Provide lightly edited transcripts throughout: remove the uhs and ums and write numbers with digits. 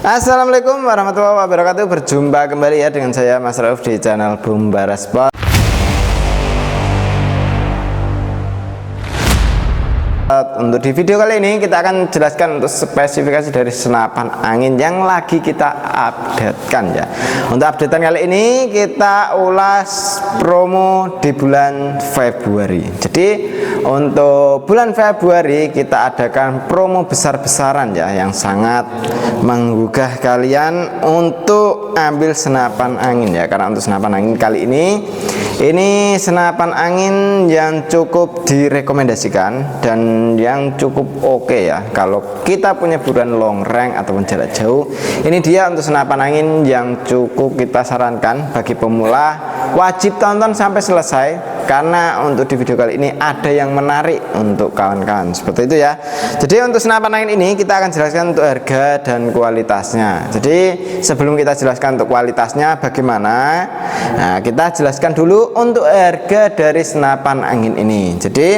Assalamualaikum warahmatullahi wabarakatuh. Berjumpa kembali ya dengan saya Mas Rauf di channel Bumbara Sport. Untuk di video kali ini kita akan jelaskan untuk spesifikasi dari senapan angin yang lagi kita updatekan ya. Untuk updatean kali ini kita ulas promo di bulan Februari. Jadi untuk bulan Februari kita adakan promo besar-besaran ya, yang sangat menggugah kalian untuk ambil senapan angin ya. Karena untuk senapan angin kali ini senapan angin yang cukup direkomendasikan dan yang cukup oke ya. Kalau kita punya buruan long range ataupun jarak jauh, ini dia untuk senapan angin yang cukup kita sarankan bagi pemula. Wajib tonton sampai selesai karena untuk di video kali ini ada yang menarik untuk kawan-kawan, seperti itu ya. Jadi untuk senapan angin ini kita akan jelaskan untuk harga dan kualitasnya. Jadi sebelum kita jelaskan untuk kualitasnya bagaimana, nah kita jelaskan dulu untuk harga dari senapan angin ini. Jadi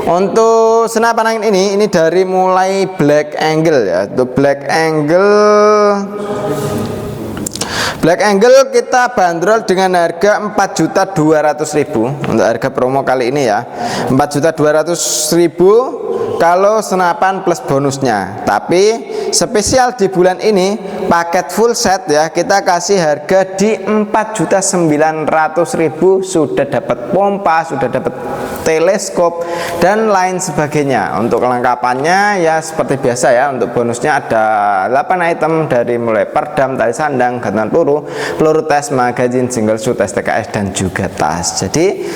untuk senapan angin ini dari mulai Black Angle ya. Untuk Black Angle kita bandrol dengan harga 4.200.000 untuk harga promo kali ini ya. 4.200.000 kalau senapan plus bonusnya. Tapi spesial di bulan ini paket full set ya, kita kasih harga di 4.900.000. Sudah dapat pompa, sudah dapat teleskop dan lain sebagainya. Untuk kelengkapannya ya seperti biasa ya. Untuk bonusnya ada 8 item dari mulai perdam, tali sandang, gantungan peluru tes, magazine, single shoot, STKS dan juga tas. Jadi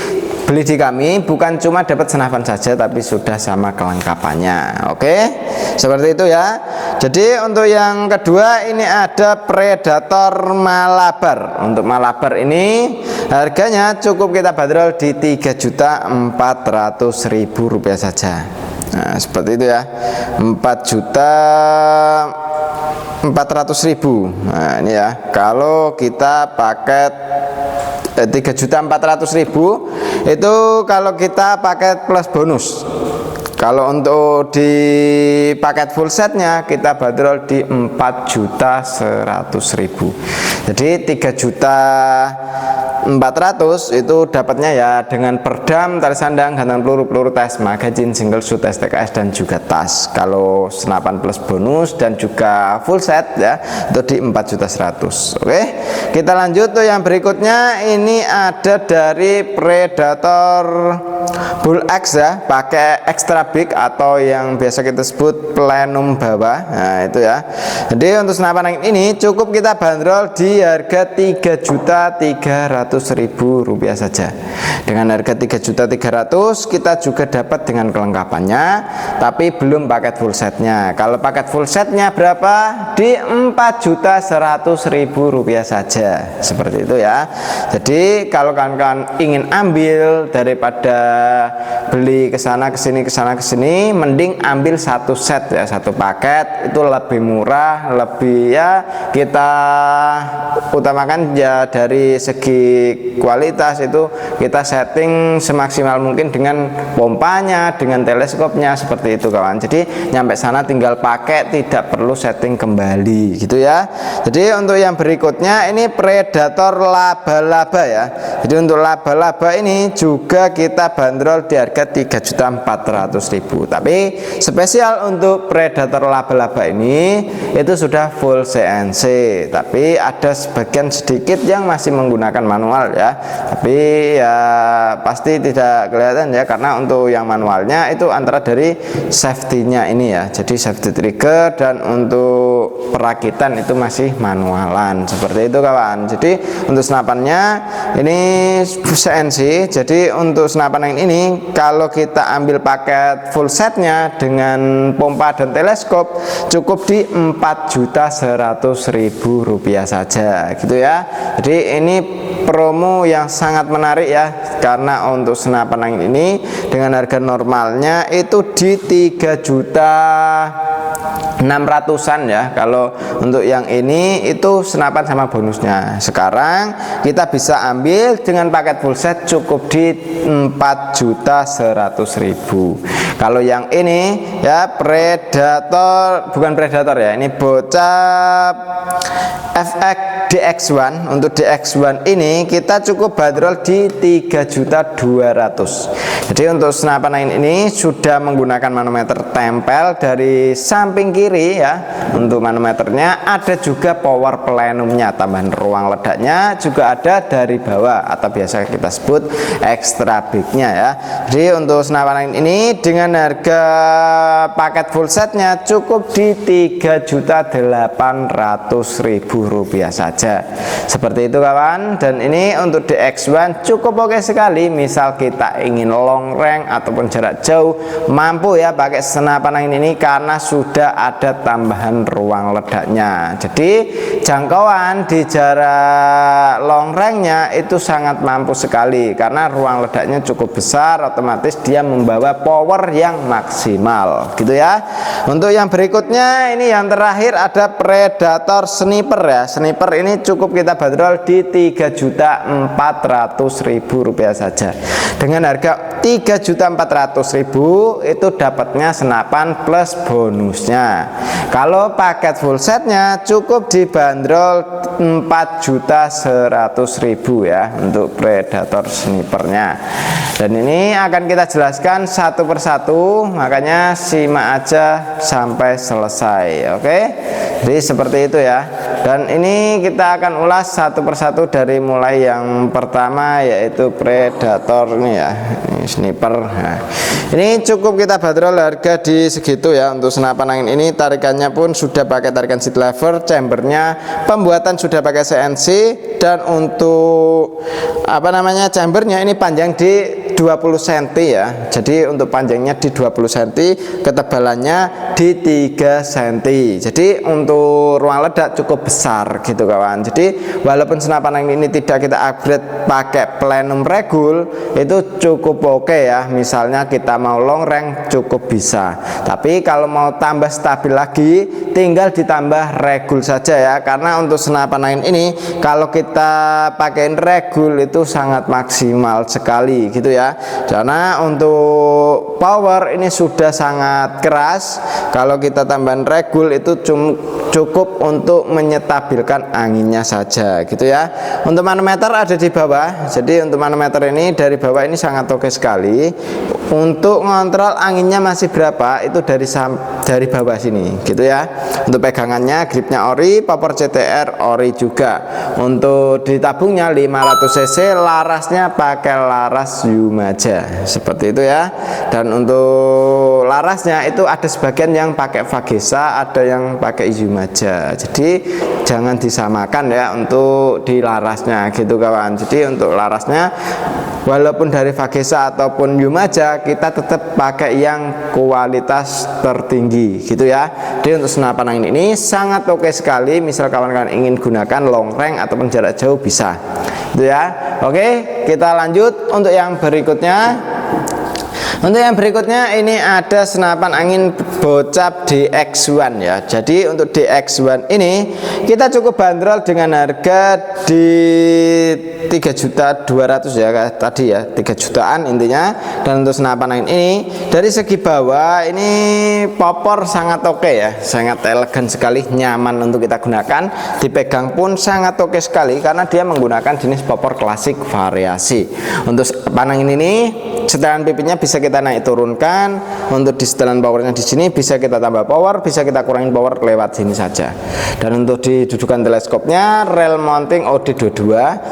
beli di kami bukan cuma dapat senapan saja tapi sudah sama kelengkapannya. Oke, seperti itu ya. Jadi untuk yang kedua ini ada Predator Malabar. Untuk Malabar ini harganya cukup kita bandrol di Rp3.400.000 saja. Nah, seperti itu ya. 4.400.000. Nah, ini ya. Kalau kita paket 3.400.000 itu kalau kita paket plus bonus. Kalau untuk di paket full setnya kita bandrol di 4.100.000. Jadi 3.400.000 itu dapatnya ya dengan perdam, tali sandang, gantungan peluru tes, magazine, single shoot, STKS dan juga tas. Kalau senapan plus bonus dan juga full set ya itu di 4.100.000. Oke, kita lanjut tuh yang berikutnya. Ini ada dari Predator Bull X ya, pakai extra big atau yang biasa kita sebut plenum bawah. Nah itu ya. Jadi untuk senapan angin ini cukup kita bandrol di harga Rp3.300.000 saja. Dengan harga Rp3.300.000 kita juga dapat dengan kelengkapannya, tapi belum paket full setnya. Kalau paket full setnya berapa? Di Rp4.100.000 saja. Seperti itu ya. Jadi kalau kawan-kawan ingin ambil daripada beli kesana kesini, mending ambil satu set ya, satu paket itu lebih murah, lebih ya kita utamakan ya dari segi kualitas itu kita setting semaksimal mungkin dengan pompanya, dengan teleskopnya, seperti itu kawan. Jadi nyampe sana tinggal pakai, tidak perlu setting kembali gitu ya. Jadi untuk yang berikutnya ini Predator laba-laba ya. Jadi untuk laba-laba ini juga kita bandrol di harga Rp3.400.000. Tapi spesial untuk Predator laba-laba ini itu sudah full CNC, tapi ada sebagian sedikit yang masih menggunakan manual ya. Tapi ya pasti tidak kelihatan ya, karena untuk yang manualnya itu antara dari safety-nya ini ya. Jadi safety trigger dan untuk perakitan itu masih manualan, seperti itu kawan. Jadi untuk senapannya ini CNC. Jadi untuk senapan yang ini kalau kita ambil paket full setnya dengan pompa dan teleskop cukup di Rp4.100.000 saja gitu ya. Jadi ini promo yang sangat menarik ya, karena untuk senapan angin ini dengan harga normalnya itu di 600-an ya. Kalau untuk yang ini itu senapan sama bonusnya. Sekarang kita bisa ambil dengan paket full set cukup di 4.100.000. Kalau yang ini ya Predator, bukan Predator ya, ini bocap FX DX1. Untuk DX1 ini kita cukup bandrol di 3.200.000. Jadi untuk senapan angin ini sudah menggunakan manometer tempel dari samping kiri ya. Untuk manometernya ada juga power plenumnya, tambahan ruang ledaknya juga ada dari bawah atau biasa kita sebut extra bignya ya. Jadi untuk senapan angin ini dengan harga paket full setnya cukup di Rp3.800.000 saja. Seperti itu kawan. Dan ini untuk DX1 cukup oke sekali. Misal kita ingin long range ataupun jarak jauh, mampu ya pakai senapan angin ini karena sudah ada tambahan ruang ledaknya. Jadi jangkauan di jarak long range-nya itu sangat mampu sekali karena ruang ledaknya cukup besar, otomatis dia membawa power yang maksimal gitu ya. Untuk yang berikutnya ini yang terakhir ada Predator Sniper ya. Sniper ini cukup kita bandrol di Rp3.400.000 saja. Dengan harga Rp3.400.000 itu dapatnya senapan plus bonusnya. Kalau paket full setnya cukup dibanderol Rp4.100.000 ya untuk Predator Snipernya. Dan ini akan kita jelaskan satu persatu, makanya simak aja sampai selesai. Oke, jadi seperti itu ya. Dan ini kita akan ulas satu persatu dari mulai yang pertama yaitu Predator ini ya, ini sniper. Nah, ini cukup kita bandrol harga di segitu ya. Untuk senapan angin ini tarikannya pun sudah pakai tarikan seat lever, chambernya pembuatan sudah pakai CNC, dan untuk apa namanya chambernya ini panjang di 20 cm ya. Jadi untuk panjangnya di 20 cm, ketebalannya di 3 cm. Jadi untuk ruang ledak cukup besar gitu kawan. Jadi walaupun senapan angin ini tidak kita upgrade pakai plenum regul, itu cukup oke ya. Misalnya kita mau long range cukup bisa. Tapi kalau mau tambah stabil lagi tinggal ditambah regul saja ya. Karena untuk senapan angin ini kalau kita pakai regul itu sangat maksimal sekali gitu ya. Karena untuk power ini sudah sangat keras. Kalau kita tambahan regul itu cukup untuk menyetabilkan anginnya saja gitu ya. Untuk manometer ada di bawah. Jadi untuk manometer ini dari bawah ini sangat oke sekali. Untuk ngontrol anginnya masih berapa itu dari bawah sini gitu ya. Untuk pegangannya gripnya ori, popor CTR ori juga. Untuk ditabungnya 500 cc, larasnya pakai laras Yumaja seperti itu ya. Dan untuk larasnya itu ada sebagian yang pakai Vagesa, ada yang pakai Yumaja. Jadi jangan disamakan ya untuk di larasnya gitu kawan. Jadi untuk larasnya walaupun dari Vagesa ataupun Yumaja kita tetap pakai yang kualitas tertinggi gitu ya. Jadi untuk senapan angin ini sangat oke sekali. Misal kawan-kawan ingin gunakan long range ataupun jarak jauh bisa gitu ya. Oke, kita lanjut untuk yang berikutnya. Untuk yang berikutnya ini ada senapan angin bocap DX1 ya. Jadi untuk DX1 ini kita cukup bandrol dengan harga di 3.200.000 ya tadi ya, 3 jutaan intinya. Dan untuk senapan angin ini dari segi bawah ini popor sangat oke ya, sangat elegan sekali, nyaman untuk kita gunakan. Dipegang pun sangat oke sekali karena dia menggunakan jenis popor klasik variasi. Untuk senapan angin ini setelan pipinya bisa kita naik turunkan. Untuk di setelan powernya di sini bisa kita tambah power, bisa kita kurangin power lewat sini saja. Dan untuk di dudukan teleskopnya rail mounting OD22,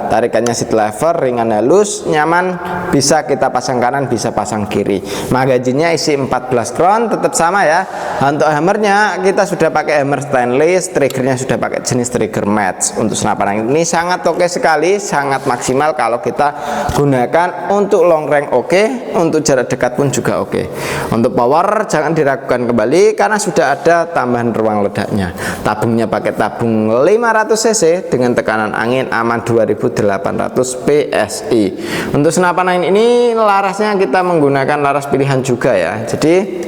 tarikannya seat lever, ringan halus, nyaman, bisa kita pasang kanan, bisa pasang kiri. Magazinnya isi 14 crown, tetap sama ya. Untuk hammernya kita sudah pakai hammer stainless, triggernya sudah pakai jenis trigger match. Untuk senapan angin ini sangat oke sekali, sangat maksimal kalau kita gunakan untuk long range oke, untuk jarak dekat pun juga oke. Untuk power jangan diragukan kembali karena sudah ada tambahan ruang ledaknya. Tabungnya pakai tabung 500 cc dengan tekanan angin aman 2800 PSI. Untuk senapan angin ini larasnya kita menggunakan laras pilihan juga ya. Jadi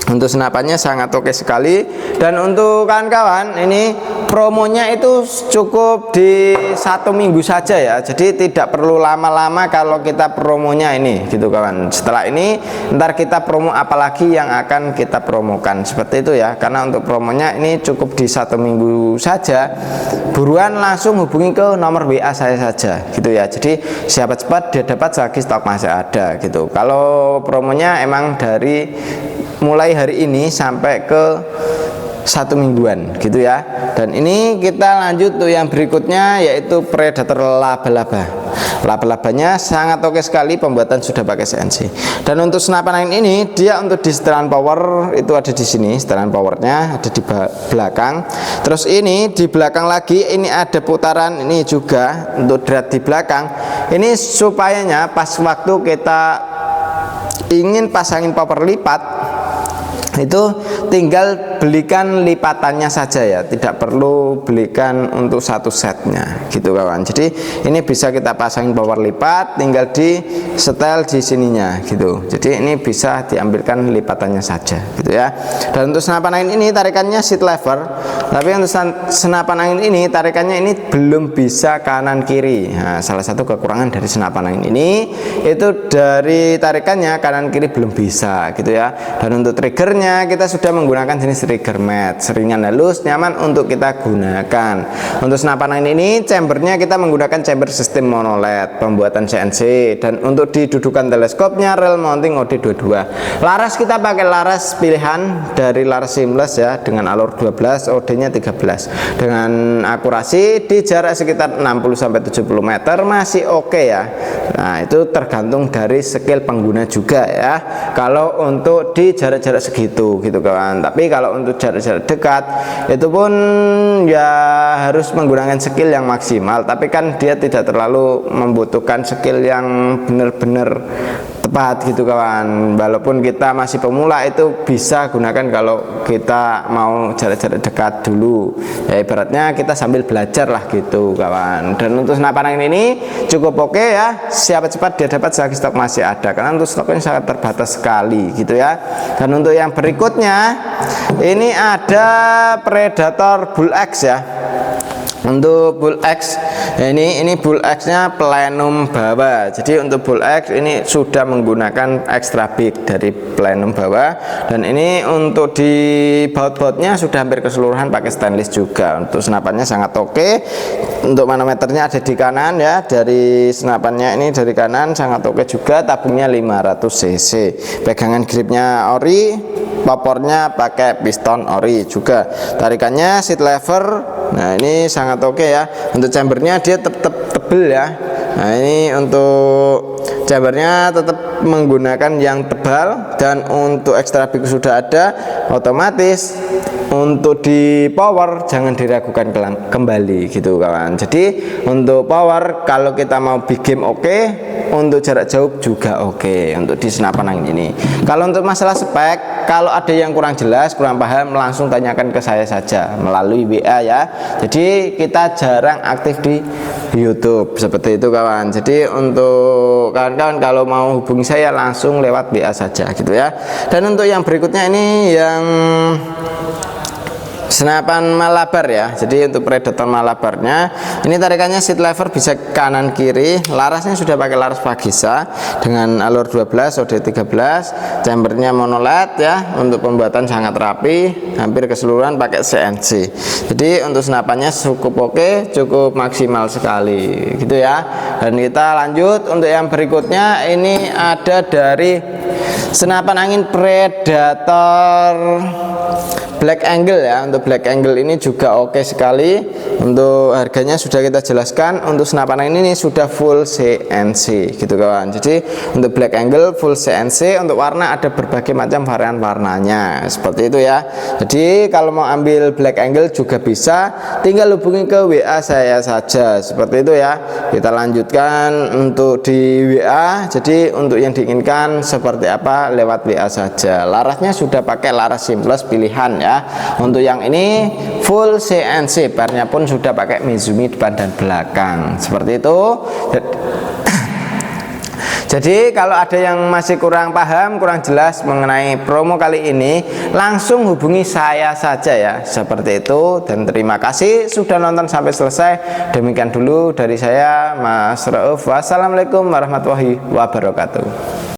Untuk senapannya sangat oke sekali. Dan untuk kawan-kawan, ini promonya itu cukup di 1 minggu saja ya. Jadi tidak perlu lama-lama kalau kita promonya ini gitu kawan. Setelah ini ntar kita promo apalagi yang akan kita promokan, seperti itu ya. Karena untuk promonya ini cukup di 1 minggu saja. Buruan langsung hubungi ke nomor WA saya saja gitu ya. Jadi siapa cepat dia dapat selagi stok masih ada gitu. Kalau promonya emang dari mulai hari ini sampai ke 1 mingguan gitu ya. Dan ini kita lanjut tuh yang berikutnya, yaitu predator laba-laba. Laba-labanya sangat oke sekali, pembuatan sudah pakai CNC. Dan untuk senapan angin ini dia untuk di setelan power itu ada di sini, setelan powernya ada di belakang. Terus ini di belakang lagi ini ada putaran ini juga untuk drat di belakang. Ini supayanya pas waktu kita ingin pasangin power lipat itu tinggal belikan lipatannya saja ya, tidak perlu belikan untuk satu setnya gitu kawan. Jadi ini bisa kita pasangin power lipat, tinggal di setel di sininya gitu. Jadi ini bisa diambilkan lipatannya saja gitu ya. Dan untuk senapan angin ini tarikannya seat lever, tapi untuk senapan angin ini tarikannya ini belum bisa kanan kiri. Nah, salah satu kekurangan dari senapan angin ini itu dari tarikannya kanan kiri belum bisa gitu ya. Dan untuk triggernya kita sudah menggunakan jenis trigger mat, ringan halus, nyaman untuk kita gunakan. Untuk senapan angin ini chambernya kita menggunakan chamber sistem monoled, pembuatan CNC. Dan untuk didudukan teleskopnya rail mounting OD22. Laras kita pakai laras pilihan dari laras seamless ya, dengan alur 12, OD-nya 13, dengan akurasi di jarak sekitar 60-70 meter masih oke ya. Nah itu tergantung dari skill pengguna juga ya, kalau untuk di jarak-jarak segitu gitu kawan. Tapi kalau untuk jarak-jarak dekat itu pun ya harus menggunakan skill yang maksimal, tapi kan dia tidak terlalu membutuhkan skill yang benar-benar tepat gitu kawan. Walaupun kita masih pemula itu bisa gunakan kalau kita mau jarak-jarak dekat dulu ya, ibaratnya kita sambil belajar lah gitu kawan. Dan untuk senapan angin ini cukup oke ya, siapa cepat dia dapat selagi stok masih ada, karena untuk stoknya sangat terbatas sekali gitu ya. Dan untuk yang berikutnya ini ada Predator Bull X ya. Untuk Bull X ini Bull X nya plenum bawah. Jadi untuk Bull X ini sudah menggunakan extra big dari plenum bawah, dan ini untuk di baut-bautnya sudah hampir keseluruhan pakai stainless juga. Untuk senapannya sangat oke. Untuk manometernya ada di kanan ya, dari senapannya ini dari kanan sangat oke juga. Tabungnya 500 cc, pegangan gripnya ori, popornya pakai piston ori juga. Tarikannya seat lever. Nah ini sangat oke ya. Untuk chambernya dia tetap tebel ya. Nah ini untuk chambernya tetap menggunakan yang tebal. Dan untuk extra big sudah ada, otomatis untuk di power jangan diragukan kembali gitu kawan. Jadi untuk power kalau kita mau big game oke, untuk jarak jauh juga oke untuk di senapan angin ini. Kalau untuk masalah spek, kalau ada yang kurang jelas, kurang paham, langsung tanyakan ke saya saja melalui WA ya. Jadi kita jarang aktif di YouTube seperti itu kawan. Jadi untuk kawan-kawan kalau mau hubungi saya langsung lewat WA saja gitu ya. Dan untuk yang berikutnya ini yang senapan Malabar ya. Jadi untuk Predator Malabarnya ini tarikannya seat lever bisa kanan kiri. Larasnya sudah pakai laras Pagisa dengan alur 12 OD13, chambernya monoled ya. Untuk pembuatan sangat rapi, hampir keseluruhan pakai CNC. Jadi untuk senapannya cukup oke, cukup maksimal sekali gitu ya. Dan kita lanjut untuk yang berikutnya, ini ada dari senapan angin Predator Black Angle ya. Untuk Black Angle ini juga oke sekali. Untuk harganya sudah kita jelaskan. Untuk senapan angin ini sudah full CNC gitu kawan. Jadi untuk Black Angle full CNC. Untuk warna ada berbagai macam varian warnanya seperti itu ya. Jadi kalau mau ambil Black Angle juga bisa, tinggal hubungi ke WA saya saja seperti itu ya. Kita lanjutkan untuk di WA. Jadi untuk yang diinginkan seperti apa lewat WA saja. Larasnya sudah pakai laras seamless pilihan ya. Untuk yang ini full CNC, barnya pun sudah pakai Mizumi depan dan belakang seperti itu. Jadi kalau ada yang masih kurang paham, kurang jelas mengenai promo kali ini, langsung hubungi saya saja ya, seperti itu. Dan terima kasih sudah nonton sampai selesai. Demikian dulu dari saya, Mas Rauf. Wassalamualaikum warahmatullahi wabarakatuh.